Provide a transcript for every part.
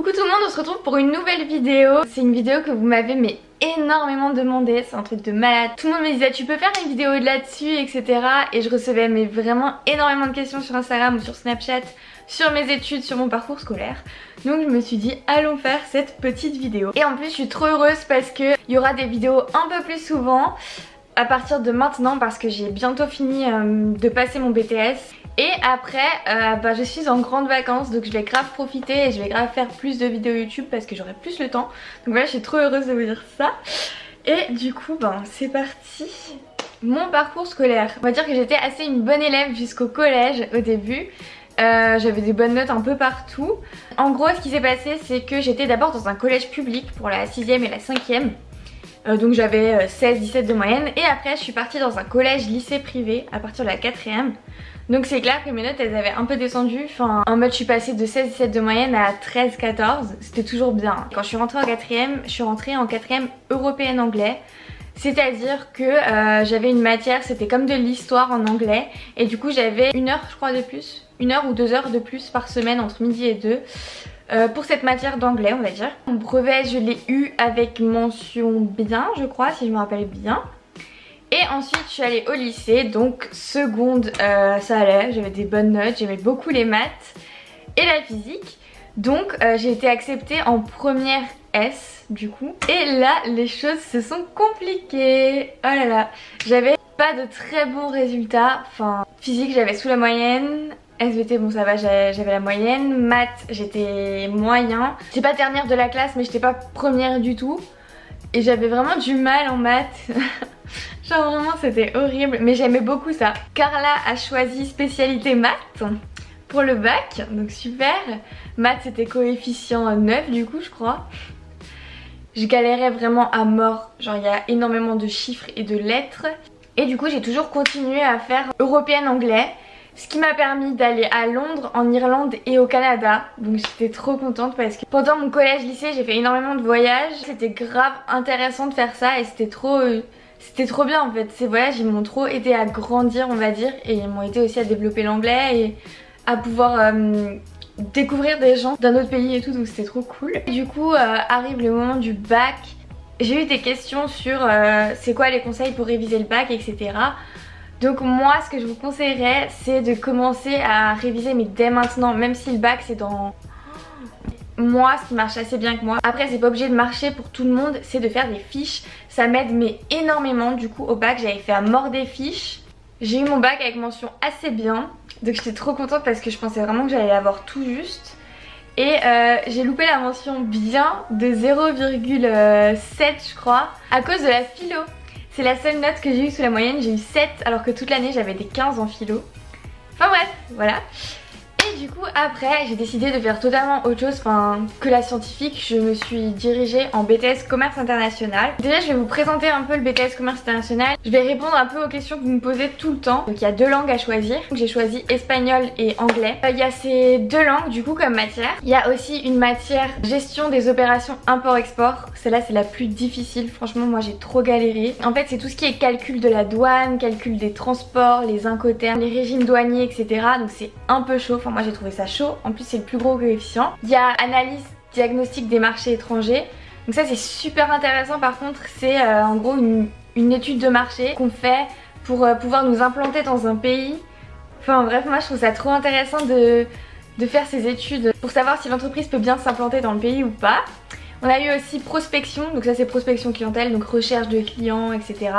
Coucou tout le monde, on se retrouve pour une nouvelle vidéo. C'est une vidéo que vous m'avez énormément demandé, c'est un truc de malade. Tout le monde me disait tu peux faire une vidéo là-dessus, etc. Et je recevais vraiment énormément de questions sur Instagram ou sur Snapchat, sur mes études, sur mon parcours scolaire. Donc je me suis dit allons faire cette petite vidéo. Et en plus je suis trop heureuse parce qu'il y aura des vidéos un peu plus souvent à partir de maintenant parce que j'ai bientôt fini de passer mon BTS. Et après je suis en grandes vacances, donc je vais grave profiter et je vais grave faire plus de vidéos YouTube parce que j'aurai plus le temps. Donc voilà, je suis trop heureuse de vous dire ça. Et du coup c'est parti. Mon parcours scolaire, on va dire que j'étais assez une bonne élève jusqu'au collège au début. J'avais des bonnes notes un peu partout. En gros ce qui s'est passé c'est que j'étais d'abord dans un collège public pour la 6ème et la 5ème. Donc j'avais 16-17 de moyenne. Et après je suis partie dans un collège lycée privé à partir de la 4ème. Donc c'est clair que mes notes elles avaient un peu descendu. Enfin en mode je suis passée de 16-17 de moyenne à 13-14. C'était toujours bien. Quand je suis rentrée en 4ème, je suis rentrée en 4ème européenne anglais. C'est-à-dire que j'avais une matière, c'était comme de l'histoire en anglais. Et du coup j'avais une heure je crois de plus. 1 heure ou 2 heures de plus par semaine entre midi et 2. Pour cette matière d'anglais on va dire. Mon brevet je l'ai eu avec mention bien je crois si je me rappelle bien. Et ensuite je suis allée au lycée, donc seconde ça allait, j'avais des bonnes notes, j'aimais beaucoup les maths et la physique. Donc j'ai été acceptée en première S du coup. Et là les choses se sont compliquées. Oh là là, j'avais pas de très bons résultats. Enfin physique j'avais sous la moyenne. SVT bon ça va, j'avais la moyenne. Maths j'étais moyen. J'étais pas dernière de la classe mais j'étais pas première du tout. Et j'avais vraiment du mal en maths. Genre vraiment c'était horrible. Mais j'aimais beaucoup ça. Carla a choisi spécialité maths pour le bac. Donc super. Maths c'était coefficient 9 du coup je crois. Je galérais vraiment à mort. Genre il y a énormément de chiffres et de lettres. Et du coup j'ai toujours continué à faire européenne anglais. Ce qui m'a permis d'aller à Londres, en Irlande et au Canada. Donc j'étais trop contente parce que pendant mon collège-lycée j'ai fait énormément de voyages. C'était grave intéressant de faire ça et c'était trop bien en fait. Ces voyages ils m'ont trop aidé à grandir on va dire. Et ils m'ont aidé aussi à développer l'anglais et à pouvoir découvrir des gens d'un autre pays et tout. Donc c'était trop cool. Et du coup arrive le moment du bac. J'ai eu des questions sur c'est quoi les conseils pour réviser le bac etc. Donc moi ce que je vous conseillerais c'est de commencer à réviser mais dès maintenant, même si le bac c'est dans... Moi ce qui marche assez bien que moi, après c'est pas obligé de marcher pour tout le monde, c'est de faire des fiches. Ça m'aide mais énormément. Du coup au bac j'avais fait à mort des fiches. J'ai eu mon bac avec mention assez bien. Donc j'étais trop contente parce que je pensais vraiment que j'allais l'avoir tout juste. Et j'ai loupé la mention bien de 0,7 je crois à cause de la philo. C'est la seule note que j'ai eue sous la moyenne, j'ai eu 7 alors que toute l'année j'avais des 15 en philo. Enfin bref, voilà. Et du coup après j'ai décidé de faire totalement autre chose que la scientifique. Je me suis dirigée en BTS commerce international. Déjà je vais vous présenter un peu le BTS commerce international. Je vais répondre un peu aux questions que vous me posez tout le temps. Donc il y a 2 langues à choisir. J'ai choisi espagnol et anglais. Il y a ces 2 langues du coup comme matière. Il y a aussi une matière gestion des opérations import-export. Celle-là c'est la plus difficile. Franchement moi j'ai trop galéré. En fait c'est tout ce qui est calcul de la douane, calcul des transports, les incoterms, les régimes douaniers etc. Donc c'est un peu chaud. Moi j'ai trouvé ça chaud, en plus c'est le plus gros coefficient. Il y a analyse diagnostic des marchés étrangers. Donc ça c'est super intéressant par contre, c'est en gros une étude de marché qu'on fait pour pouvoir nous implanter dans un pays. Enfin bref moi je trouve ça trop intéressant de faire ces études pour savoir si l'entreprise peut bien s'implanter dans le pays ou pas. On a eu aussi prospection, donc ça c'est prospection clientèle, donc recherche de clients etc.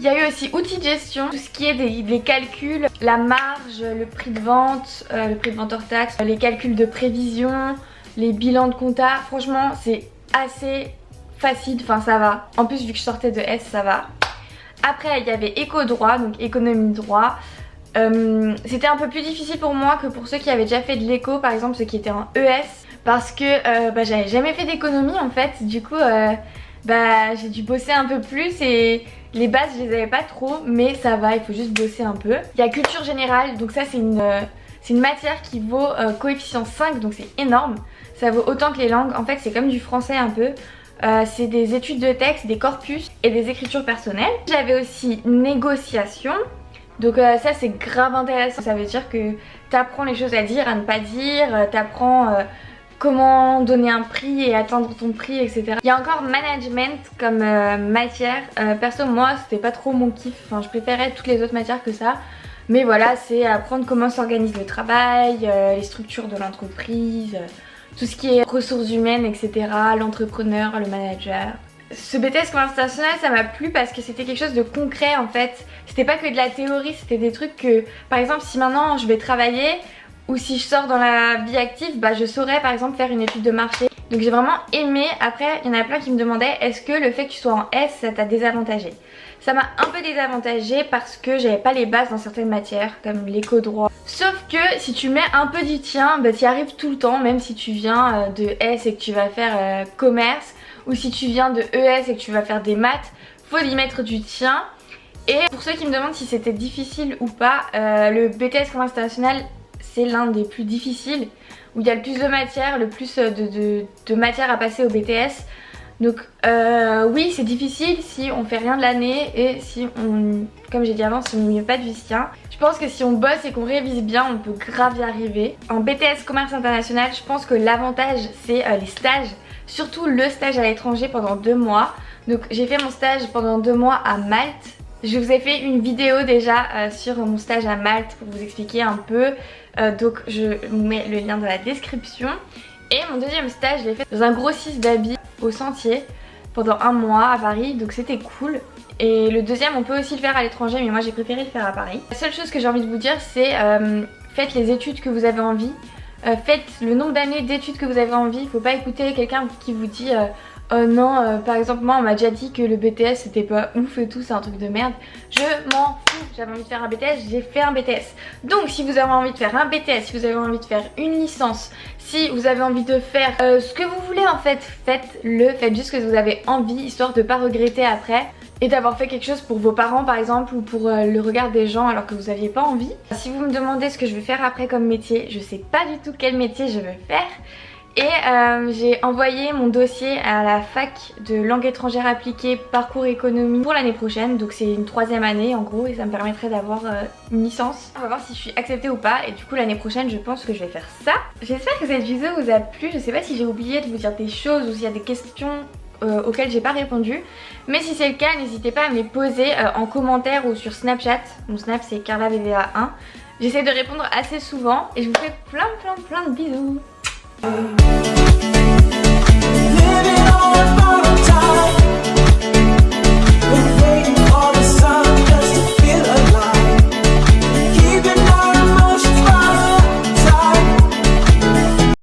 Il y a eu aussi outils de gestion, tout ce qui est des calculs, la marge, le prix de vente hors taxe, les calculs de prévision, les bilans de compta. Franchement c'est assez facile, enfin ça va. En plus vu que je sortais de S ça va. Après il y avait éco-droit, donc économie droit. C'était un peu plus difficile pour moi que pour ceux qui avaient déjà fait de l'éco, par exemple ceux qui étaient en ES. Parce que j'avais jamais fait d'économie en fait, du coup j'ai dû bosser un peu plus et les bases je les avais pas trop mais ça va, il faut juste bosser un peu. Il y a culture générale, donc ça c'est une matière qui vaut coefficient 5 donc c'est énorme. Ça vaut autant que les langues, en fait c'est comme du français un peu. C'est des études de texte, des corpus et des écritures personnelles. J'avais aussi négociation. Donc ça c'est grave intéressant, ça veut dire que t'apprends les choses à dire, à ne pas dire, t'apprends comment donner un prix et atteindre ton prix, etc. Il y a encore management comme matière. Perso, moi c'était pas trop mon kiff, enfin, je préférais toutes les autres matières que ça. Mais voilà, c'est apprendre comment s'organise le travail, les structures de l'entreprise, tout ce qui est ressources humaines, etc. L'entrepreneur, le manager. Ce BTS commerce international, ça m'a plu parce que c'était quelque chose de concret en fait. C'était pas que de la théorie, c'était des trucs que, par exemple, si maintenant je vais travailler ou si je sors dans la vie active, bah je saurais par exemple faire une étude de marché. Donc j'ai vraiment aimé. Après, il y en a plein qui me demandaient est-ce que le fait que tu sois en S, ça t'a désavantagé? Ça m'a un peu désavantagé parce que j'avais pas les bases dans certaines matières comme l'éco-droit. Sauf que si tu mets un peu du tien, bah tu y arrives tout le temps, même si tu viens de S et que tu vas faire commerce, ou si tu viens de ES et que tu vas faire des maths, faut y mettre du tien. Et pour ceux qui me demandent si c'était difficile ou pas, le BTS commerce international c'est l'un des plus difficiles, où il y a le plus de matière, le plus de matière à passer au BTS. Donc oui, c'est difficile si on fait rien de l'année et si on, comme j'ai dit avant, si on ne met pas du sien. Je pense que si on bosse et qu'on révise bien, on peut grave y arriver. En BTS commerce international, je pense que l'avantage c'est les stages, surtout le stage à l'étranger pendant 2 mois. Donc j'ai fait mon stage pendant 2 mois à Malte. Je vous ai fait une vidéo déjà sur mon stage à Malte pour vous expliquer un peu. Donc je vous mets le lien dans la description. Et mon deuxième stage, je l'ai fait dans un grossiste d'habits au Sentier pendant 1 mois à Paris, donc c'était cool. Et le deuxième, on peut aussi le faire à l'étranger, mais moi j'ai préféré le faire à Paris. La seule chose que j'ai envie de vous dire, c'est faites les études que vous avez envie. Faites le nombre d'années d'études que vous avez envie. Il faut pas écouter quelqu'un qui vous dit oh non, par exemple moi on m'a déjà dit que le BTS c'était pas ouf et tout, c'est un truc de merde. Je m'en fous, j'avais envie de faire un BTS, j'ai fait un BTS. Donc si vous avez envie de faire un BTS, si vous avez envie de faire une licence, si vous avez envie de faire ce que vous voulez en fait, faites-le, faites juste ce que vous avez envie, histoire de pas regretter après. Et d'avoir fait quelque chose pour vos parents par exemple, ou pour le regard des gens alors que vous aviez pas envie. Si vous me demandez ce que je vais faire après comme métier, je sais pas du tout quel métier je veux faire. Et j'ai envoyé mon dossier à la fac de langue étrangère appliquée parcours économie pour l'année prochaine. Donc c'est une 3e année en gros et ça me permettrait d'avoir une licence. On va voir si je suis acceptée ou pas et du coup l'année prochaine je pense que je vais faire ça. J'espère que cette vidéo vous a plu. Je sais pas si j'ai oublié de vous dire des choses ou s'il y a des questions auxquelles j'ai pas répondu. Mais si c'est le cas, n'hésitez pas à me les poser en commentaire ou sur Snapchat. Mon Snap c'est carlavva1. J'essaie de répondre assez souvent et je vous fais plein de bisous.